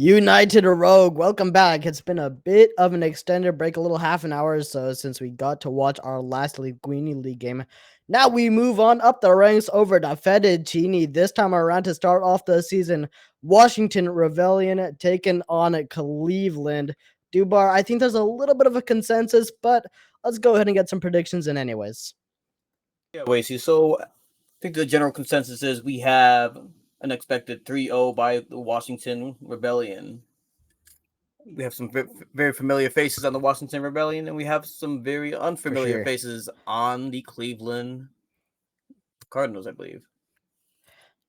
United Rogue, welcome back. It's been a bit of an extended break, a little half an hour or so since we got to watch our last Linguini League game. Now we move on up the ranks over to Fettuccine. This time around to start off the season, Washington Rebellion taking on Cleveland. Dubar, I think there's a little bit of a consensus, but let's go ahead and get some predictions in anyways. Yeah, Wasey. So I think the general consensus is we have an expected 3-0 by the Washington Rebellion. We have some very familiar faces on the Washington Rebellion, and we have some very unfamiliar faces on the Cleveland Cardinals, I believe.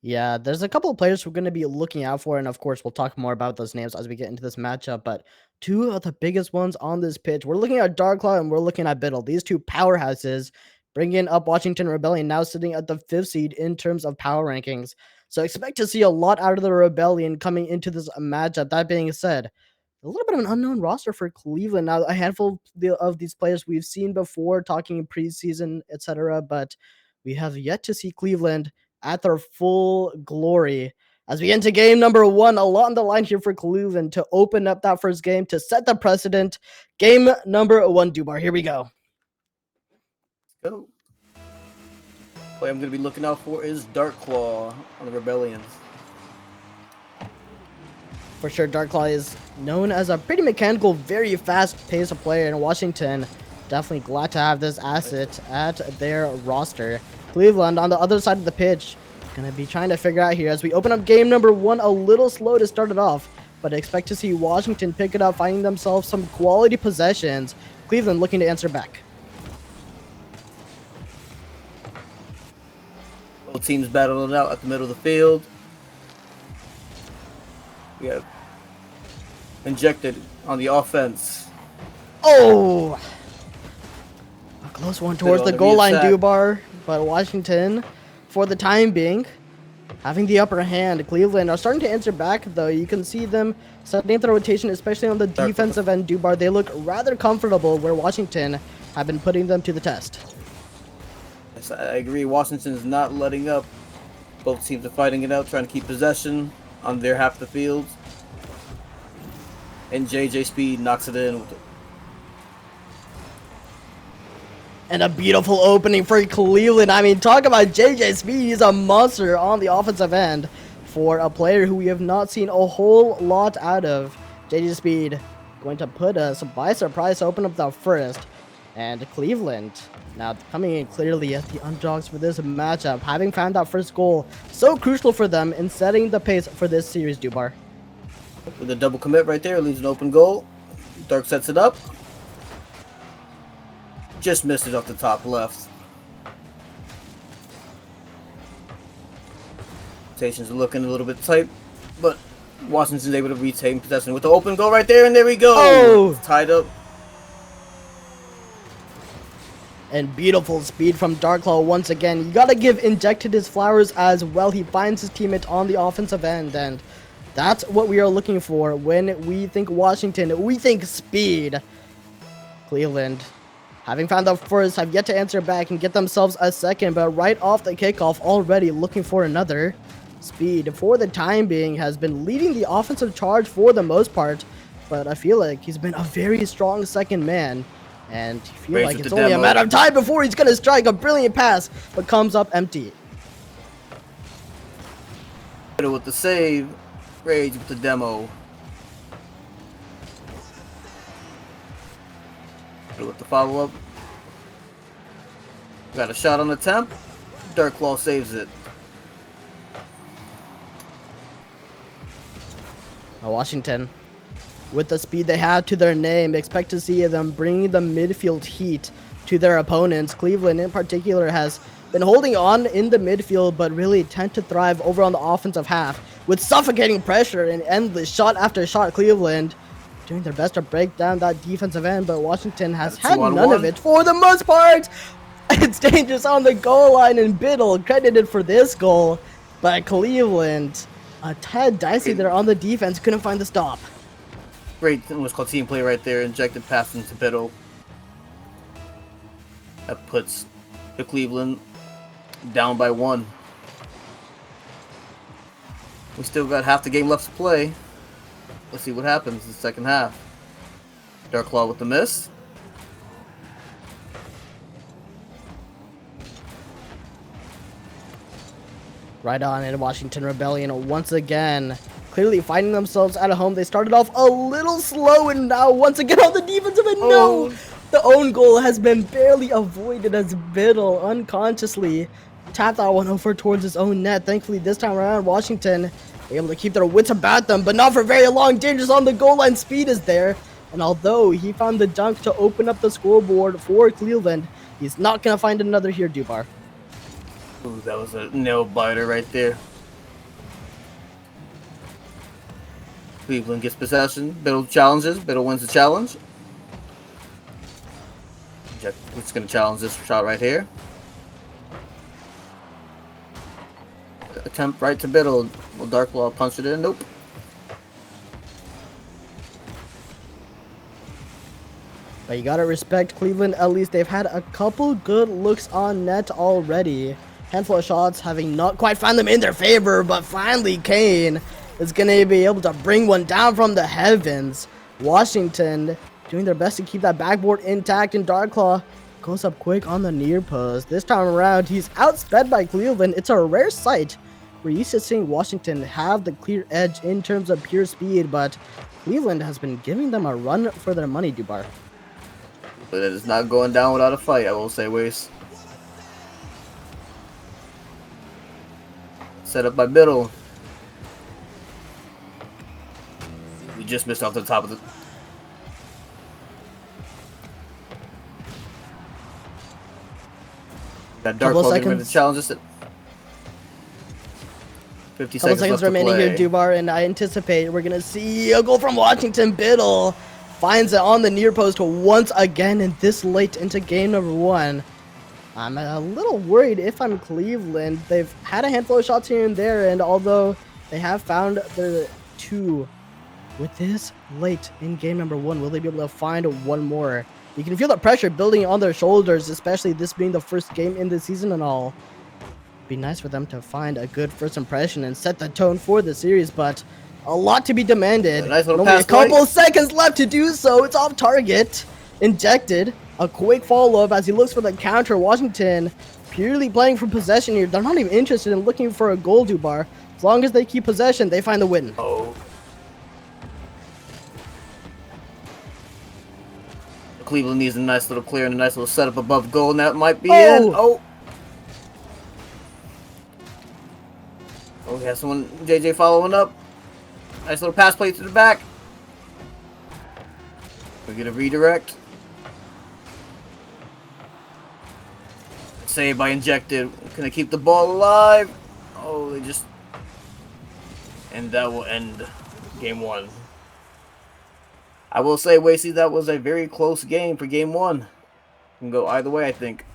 Yeah, there's a couple of players we're going to be looking out for, and of course, we'll talk more about those names as we get into this matchup. But two of the biggest ones on this pitch, we're looking at Darklaw and we're looking at Biddle. These two powerhouses bringing up Washington Rebellion, now sitting at the 5th seed in terms of power rankings. So expect to see a lot out of the Rebellion coming into this matchup. That being said, a little bit of an unknown roster for Cleveland. Now, a handful of these players we've seen before, talking preseason, etc. But we have yet to see Cleveland at their full glory. As we enter game number 1, a lot on the line here for Cleveland to open up that first game, to set the precedent. Game number 1, Dubar. Here we go. Go. What I'm going to be looking out for is Darklaw on the Rebellions. For sure, Darklaw is known as a pretty mechanical, very fast-paced player in Washington. Definitely glad to have this asset at their roster. Cleveland on the other side of the pitch, gonna be trying to figure out here as we open up game number 1, a little slow to start it off, but expect to see Washington pick it up, finding themselves some quality possessions. Cleveland looking to answer back. Both teams battling it out at the middle of the field. We have injected on the offense. Oh! A close one towards the goal line, Dubar, but Washington, for the time being, having the upper hand. Cleveland are starting to answer back, though. You can see them setting up the rotation, especially on the defensive end, Dubar. They look rather comfortable where Washington have been putting them to the test. Yes, I agree. Washington is not letting up. Both teams are fighting it out, trying to keep possession on their half the field. And JJ Speed knocks it in with it. And a beautiful opening for Cleveland. I mean, talk about JJ Speed. He's a monster on the offensive end for a player who we have not seen a whole lot out of. JJ Speed going to put us by surprise to open up the first. And Cleveland now coming in clearly as the underdogs for this matchup, having found that first goal so crucial for them in setting the pace for this series, Dubar. With a double commit right there, leaves an open goal. Dark sets it up. Just missed it off the top left. Rotations are looking a little bit tight, but Washington's able to retain possession with the open goal right there, and there we go. Oh! It's tied up. And beautiful speed from Darklaw once again. You gotta give Injected his flowers as well. He finds his teammate on the offensive end, and that's what we are looking for when we think Washington. We think speed. Cleveland, having found the first, have yet to answer back and get themselves a second, but right off the kickoff, already looking for another. Speed, for the time being, has been leading the offensive charge for the most part, but I feel like he's been a very strong second man. And I feel like it's only a matter of time before he's going to strike a brilliant pass, but comes up empty. With the save, Rage with the demo. With the follow-up. Got a shot on the temp. Darklaw saves it. Now Washington, with the speed they have to their name, expect to see them bringing the midfield heat to their opponents. Cleveland in particular has been holding on in the midfield, but really tend to thrive over on the offensive half with suffocating pressure and endless shot after shot. Cleveland doing their best to break down that defensive end, but Washington has had none of it for the most part. It's dangerous on the goal line, and Biddle credited for this goal, but Cleveland, a tad dicey there on the defense, couldn't find the stop. Great, what's called team play right there. Injected pass into Biddle. That puts the Cleveland down by 1. We still got half the game left to play. Let's see what happens in the second half. Dark Claw with the miss. Right on, and Washington Rebellion once again clearly finding themselves at home. They started off a little slow, and now once again on the defensive end. No! The own goal has been barely avoided as Biddle unconsciously tapped that one over towards his own net. Thankfully, this time around, Washington able to keep their wits about them, but not for very long. Dangerous on the goal line. Speed is there. And although he found the dunk to open up the scoreboard for Cleveland, he's not going to find another here, Dubar. Ooh, that was a nail biter right there. Cleveland gets possession. Biddle challenges. Biddle wins the challenge. Who's going to challenge this shot right here? Attempt right to Biddle. Will Dark Claw punch it in? Nope. But you gotta respect Cleveland. At least they've had a couple good looks on net already. Handful of shots having not quite found them in their favor, but finally Kane is gonna be able to bring one down from the heavens. Washington doing their best to keep that backboard intact, and Darklaw goes up quick on the near post. This time around, he's outsped by Cleveland. It's a rare sight. We're used to seeing Washington have the clear edge in terms of pure speed, but Cleveland has been giving them a run for their money, Dubar. But it is not going down without a fight, I will say, Waste. Set up by Biddle. We just missed off the top of the... That Dark Claw getting ready to challenge us. 50 seconds remaining here, Dubar, and I anticipate we're going to see a goal from Washington. Biddle finds it on the near post once again, and this late into game number one. I'm a little worried if I'm Cleveland. They've had a handful of shots here and there, and although they have found their two, with this late in game number one, will they be able to find one more? You can feel the pressure building on their shoulders, especially this being the first game in the season and all. Be nice for them to find a good first impression and set the tone for the series, but a lot to be demanded. Nice little only pass a couple seconds left to do so. It's off target. Injected. A quick follow-up as he looks for the counter. Washington purely playing for possession here. They're not even interested in looking for a goal, Dubar. As long as they keep possession, they find the win. Oh. Cleveland needs a nice little clear and a nice little setup above goal, and that might be in. Oh. Oh, we have someone, JJ, following up. Nice little pass play to the back. We get a redirect. Saved by Injected. Gonna keep the ball alive. Oh, they just... And that will end game one. I will say, Wasey, that was a very close game for game one. Can go either way, I think.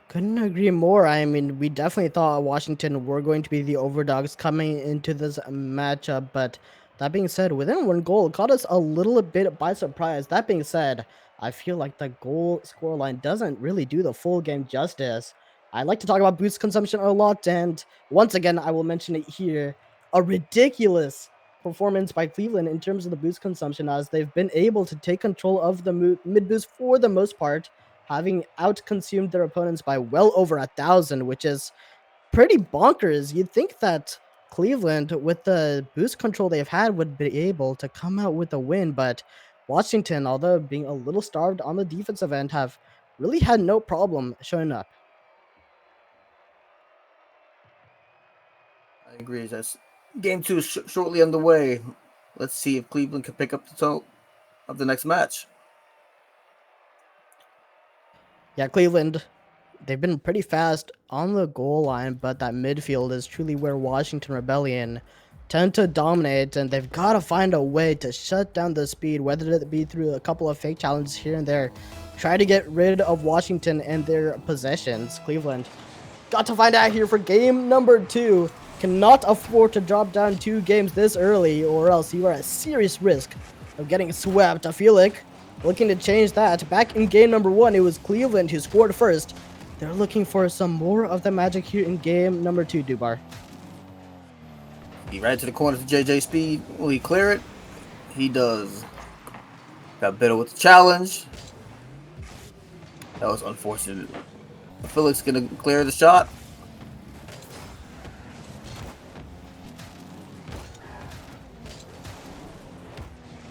Couldn't agree more. I mean, we definitely thought Washington were going to be the overdogs coming into this matchup, but that being said, within one goal, it caught us a little bit by surprise. That being said, I feel like the goal scoreline doesn't really do the full game justice. I like to talk about boost consumption a lot, and once again, I will mention it here. A ridiculous performance by Cleveland in terms of the boost consumption, as they've been able to take control of the mid boost for the most part, having out-consumed their opponents by well over 1,000, which is pretty bonkers. You'd think that Cleveland, with the boost control they've had, would be able to come out with a win, but Washington, although being a little starved on the defensive end, have really had no problem showing up. I agree. That's game two is shortly underway. Let's see if Cleveland can pick up the tone of the next match. Yeah, Cleveland, they've been pretty fast on the goal line, but that midfield is truly where Washington Rebellion tend to dominate, and they've got to find a way to shut down the speed, whether it be through a couple of fake challenges here and there. Try to get rid of Washington and their possessions. Cleveland got to find out here for game number two. Cannot afford to drop down 2 games this early, or else you are at serious risk of getting swept. I feel like looking to change that. Back in game number one, it was Cleveland who scored first. They're looking for some more of the magic here in game number two, Dubar. He right to the corner to JJ Speed. Will he clear it? He does. Got Biddle with the challenge. That was unfortunate. Felix gonna clear the shot.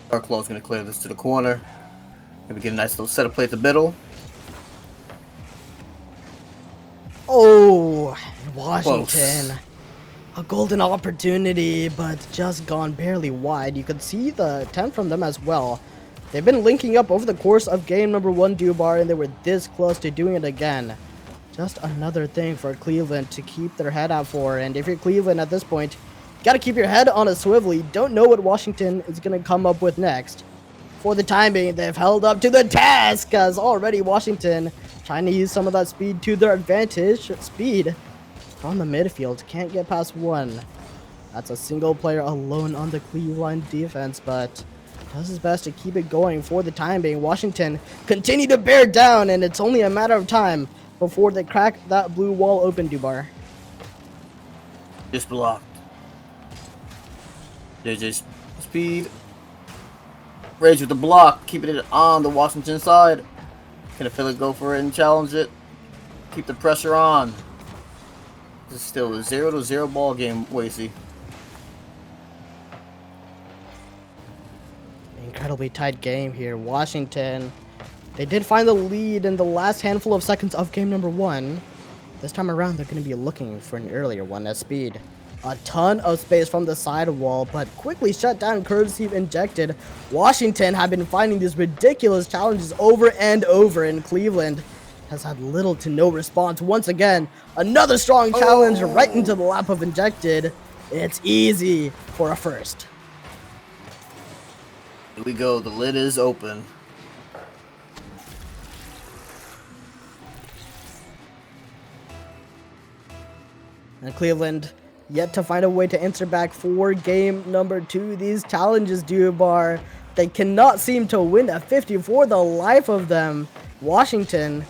Darklaw's gonna clear this to the corner. Maybe get a nice little set of play to Biddle. Oh, Washington. Close. A golden opportunity, but just gone barely wide. You could see the attempt from them as well. They've been linking up over the course of game number 1, Dubar, and they were this close to doing it again. Just another thing for Cleveland to keep their head out for. And if you're Cleveland at this point, you got to keep your head on a swivel. You don't know what Washington is going to come up with next. For the time being, they've held up to the task, as already Washington trying to use some of that speed to their advantage. Speed on the midfield, can't get past one. That's a single player alone on the Cleveland defense, but does his best to keep it going for the time being. Washington continue to bear down, and it's only a matter of time before they crack that blue wall open, Dubar. Just blocked. JJ Speed. Rage with the block, keeping it on the Washington side. Can Philip go for it and challenge it? Keep the pressure on. This is still a 0-0 ball game, Wasey. Incredibly tight game here. Washington, they did find the lead in the last handful of seconds of game number 1. This time around, they're going to be looking for an earlier one at Speed. A ton of space from the side wall, but quickly shut down courtesy of Injected. Washington have been finding these ridiculous challenges over and over, and Cleveland has had little to no response. Once again, another strong challenge right into the lap of Injected. It's easy for a first. Here we go, the lid is open. And Cleveland yet to find a way to answer back for game number 2. These challenges, Dubar, they cannot seem to win at 50 for the life of them. Washington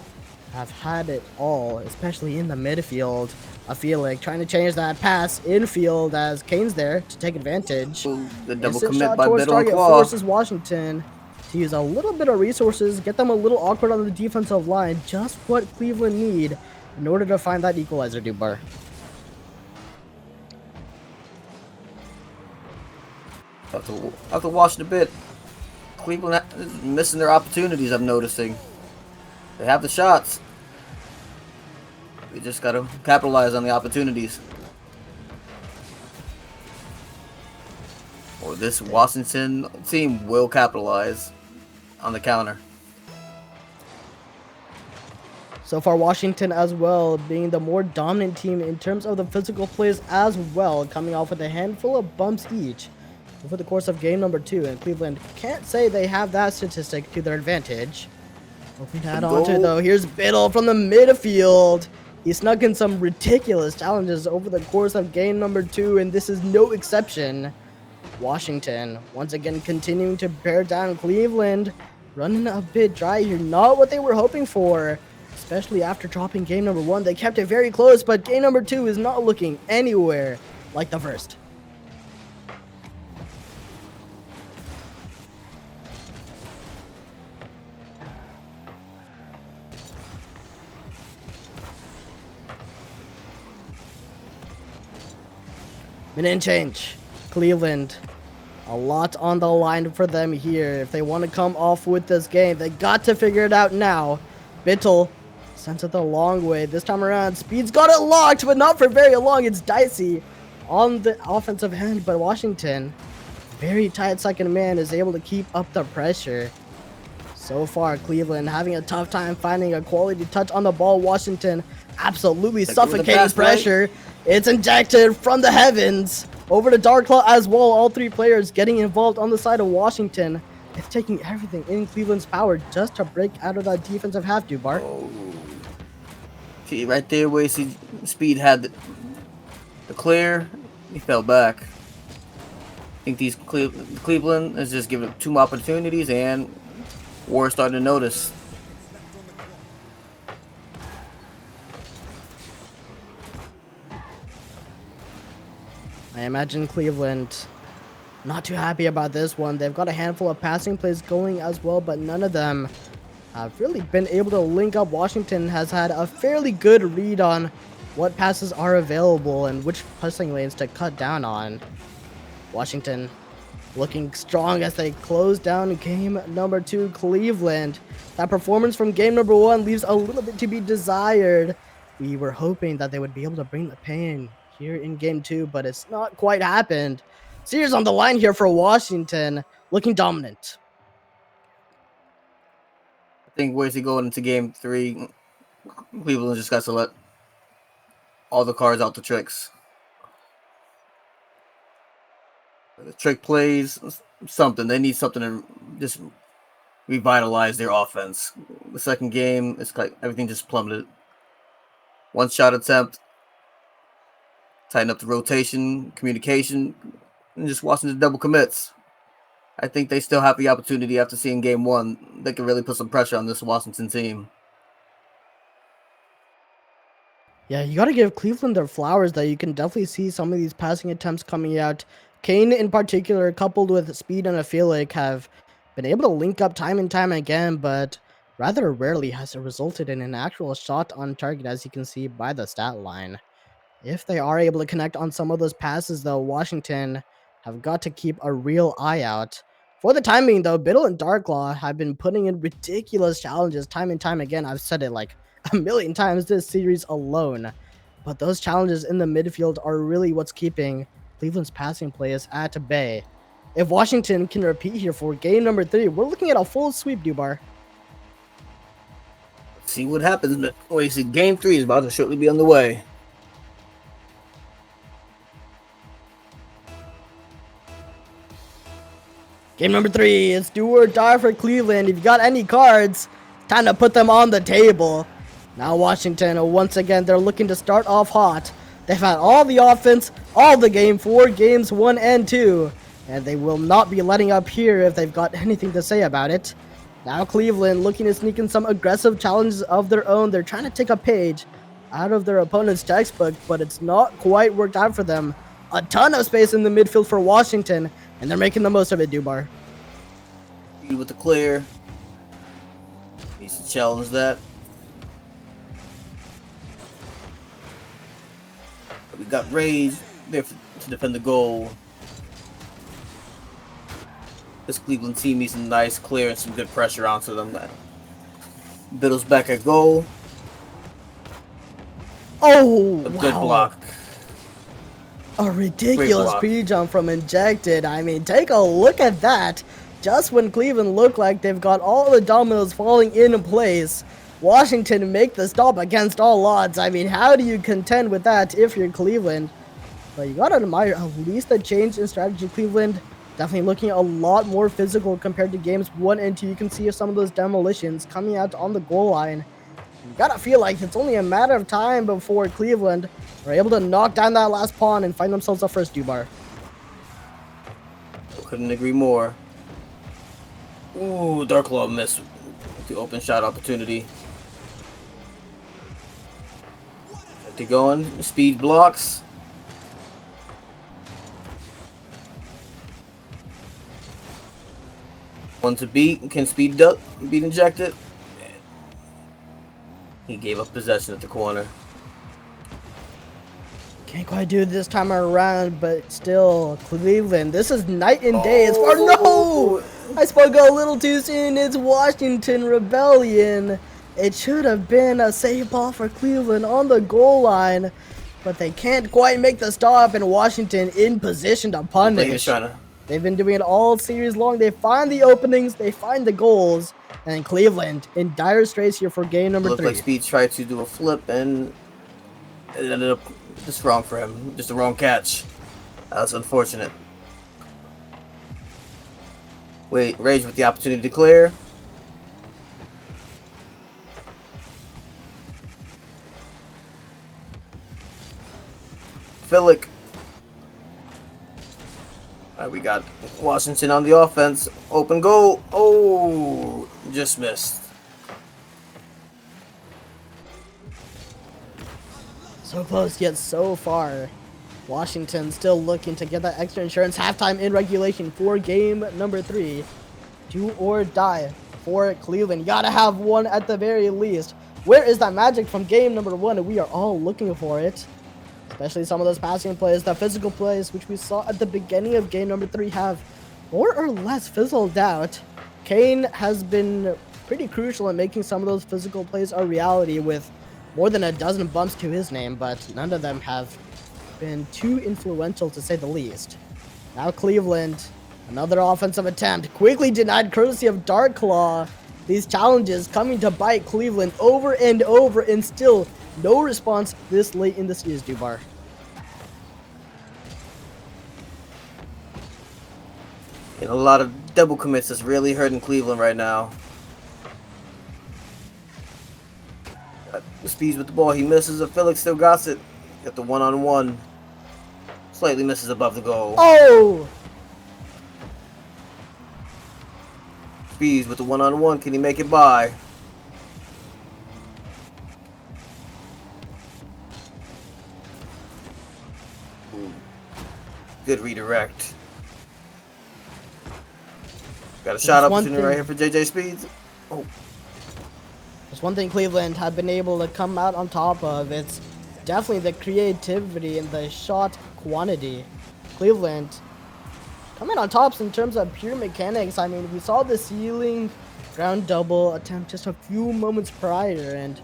have had it all, especially in the midfield. I feel like trying to change that pass infield as Kane's there to take advantage. Ooh, the double Instant commit shot by towards Biddle and target Claw. forces Washington to use a little bit of resources, get them a little awkward on the defensive line. Just what Cleveland need in order to find that equalizer, Dubar. Have to watch it a bit. Cleveland is missing their opportunities, I'm noticing. They have the shots. We just gotta capitalize on the opportunities. Or this Washington team will capitalize on the counter. So far, Washington as well being the more dominant team in terms of the physical plays as well, coming off with a handful of bumps each over the course of game number 2, and Cleveland can't say they have that statistic to their advantage. Hoping to add on to it though. Here's Biddle from the midfield. He snuck in some ridiculous challenges over the course of game number 2, and this is no exception. Washington once again continuing to bear down Cleveland, running a bit dry here. Not what they were hoping for, especially after dropping game number 1. They kept it very close, but game number 2 is not looking anywhere like the first. Minute and change. Cleveland, a lot on the line for them here. If they want to come off with this game, they got to figure it out now. Biddle sends it the long way. This time around, Speed's got it locked, but not for very long. It's dicey on the offensive end, but Washington, very tight second man, is able to keep up the pressure. So far, Cleveland having a tough time finding a quality touch on the ball. Washington absolutely suffocating pressure. It's Injected from the heavens over to Darklaw as well. All 3 players getting involved on the side of Washington. It's taking everything in Cleveland's power just to break out of that defensive half, Dubar. Oh. See, right there where you see Speed had the clear, he fell back. I think these Cleveland is just giving up 2 more opportunities, and Warriors starting to notice. imagine Cleveland not too happy about this one. They've got a handful of passing plays going as well, but none of them have really been able to link up. Washington has had a fairly good read on what passes are available and which passing lanes to cut down on. Washington looking strong as they close down game number 2. Cleveland, that performance from game number 1 leaves a little bit to be desired. We were hoping that they would be able to bring the pain here in game 2, but it's not quite happened. Series on the line here for Washington, looking dominant. I think where's he going into game 3? Cleveland just got to let all the cards out the tricks. The trick plays, something. They need something to just revitalize their offense. The second game, it's like everything just plummeted. One shot attempt, tighten up the rotation, communication, and just watching the double commits. I think they still have the opportunity after seeing game 1. They can really put some pressure on this Washington team. Yeah, you got to give Cleveland their flowers, though. You can definitely see some of these passing attempts coming out. Kane, in particular, coupled with Speed and Afilic, have been able to link up time and time again, but rather rarely has it resulted in an actual shot on target, as you can see by the stat line. If they are able to connect on some of those passes, though, Washington have got to keep a real eye out. For the time being, though, Biddle and Darklaw have been putting in ridiculous challenges time and time again. I've said it like a million times this series alone. But those challenges in the midfield are really what's keeping Cleveland's passing players at bay. If Washington can repeat here for game number 3, we're looking at a full sweep, Dubar. See what happens. But wait, see, game 3 is about to shortly be on the way. Game number 3, it's do or die for Cleveland. If you got any cards, time to put them on the table. Now Washington, once again, they're looking to start off hot. They've had all the offense, all the game for games 1 and 2. And they will not be letting up here if they've got anything to say about it. Now Cleveland looking to sneak in some aggressive challenges of their own. They're trying to take a page out of their opponent's textbook, but it's not quite worked out for them. A ton of space in the midfield for Washington, and they're making the most of it, Dubar. With the clear. Needs to challenge that. We got Rays there to defend the goal. This Cleveland team needs some nice clear and some good pressure onto them. Biddle's back at goal. Oh, A good block. A ridiculous speed jump from Injected. I mean, take a look at that. Just when Cleveland look like they've got all the dominoes falling into place, Washington make the stop against all odds. I mean, how do you contend with that if you're Cleveland? But you gotta admire at least the change in strategy. Cleveland definitely looking a lot more physical compared to games 1 and 2. You can see some of those demolitions coming out on the goal line. You gotta feel like it's only a matter of time before Cleveland are able to knock down that last pawn and find themselves a first Dubar. Couldn't agree more. Ooh, Darklaw missed the open shot opportunity. To go on, Speed blocks. One to beat. Can Speed beat Injected? He gave up possession at the corner. Can't quite do it this time around, but still, Cleveland. This is night and day. As far no, I spoke a little too soon. It's Washington Rebellion. It should have been a safe ball for Cleveland on the goal line, but they can't quite make the stop, and Washington in position to punish. They've been doing it all series long. They find the openings, they find the goals, and Cleveland in dire straits here for game number 3. Looked like Speed tried to do a flip, and it ended up just wrong for him. Just a wrong catch. That's unfortunate. Wait, Rage with the opportunity to clear. Philic. Alright, we got Washington on the offense. Open goal. Oh, just missed. So close yet so far. Washington still looking to get that extra insurance. Halftime in regulation for game number 3. Do or die for Cleveland. You gotta have one at the very least. Where is that magic from game number 1? We are all looking for it. Especially some of those passing plays, the physical plays, which we saw at the beginning of game number 3 have more or less fizzled out. Kane has been pretty crucial in making some of those physical plays a reality with more than a dozen bumps to his name, but none of them have been too influential to say the least. Now Cleveland, another offensive attempt, quickly denied courtesy of Dark Claw. These challenges coming to bite Cleveland over and over, and still no response this late in the series, Dubar. And a lot of double commits that's really hurting Cleveland right now. Speeds with the ball, he misses it. Felix still got it. Got the one-on-one. Slightly misses above the goal. Oh! Speeds with the one-on-one. Can he make it by? Ooh. Good redirect. Got a shot opportunity right here for JJ Speeds. Oh. There's one thing Cleveland have been able to come out on top of. It's definitely the creativity and the shot quantity. Cleveland coming on tops in terms of pure mechanics. I mean, we saw the ceiling ground double attempt just a few moments prior, and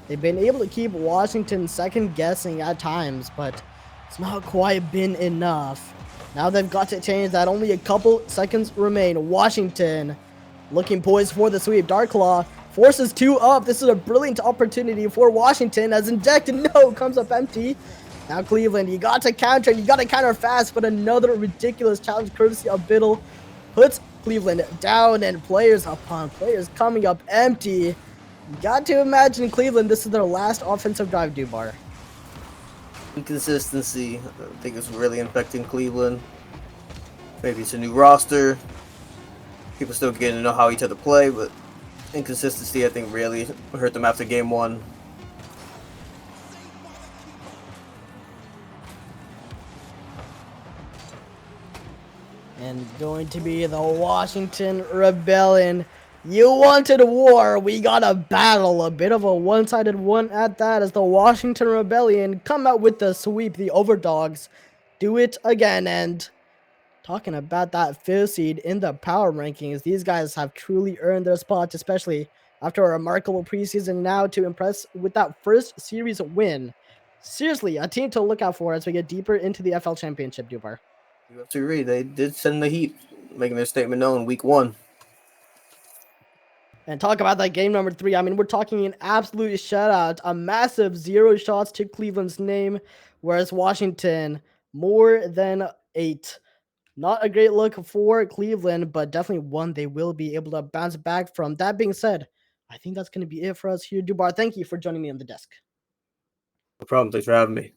they've been able to keep Washington second guessing at times, but it's not quite been enough. Now they've got to change that. Only a couple seconds remain. Washington looking poised for the sweep. Dark Claw forces 2 up. This is a brilliant opportunity for Washington as injected. No, comes up empty. Now Cleveland, you got to counter. You got to counter fast, but another ridiculous challenge courtesy of Biddle puts Cleveland down, and players upon players coming up empty. You got to imagine Cleveland, this is their last offensive drive, Dubar. Inconsistency, I think it's really affecting Cleveland. Maybe it's a new roster. People still getting to know how each other play, but inconsistency, I think, really hurt them after game 1. And going to be the Washington Rebellion. You wanted war, we got a battle. A bit of a one-sided one at that, as the Washington Rebellion come out with the sweep. The Overdogs do it again. And talking about that 5th seed in the power rankings, these guys have truly earned their spot, especially after a remarkable preseason now to impress with that first series win. Seriously, a team to look out for as we get deeper into the FL Championship, Dubar. You have to agree, they did send the heat, making their statement known week 1. And talk about that game number 3. I mean, we're talking an absolute shutout, a massive 0 shots to Cleveland's name, whereas Washington more than 8. Not a great look for Cleveland, but definitely one they will be able to bounce back from. That being said, I think that's going to be it for us here. Dubar, thank you for joining me on the desk. No problem. Thanks for having me.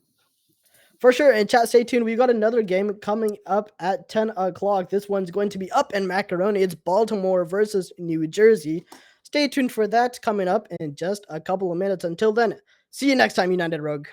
For sure. And chat, stay tuned. We've got another game coming up at 10 o'clock. This one's going to be up in Macaroni. It's Baltimore versus New Jersey. Stay tuned for that coming up in just a couple of minutes. Until then, see you next time, United Rogue.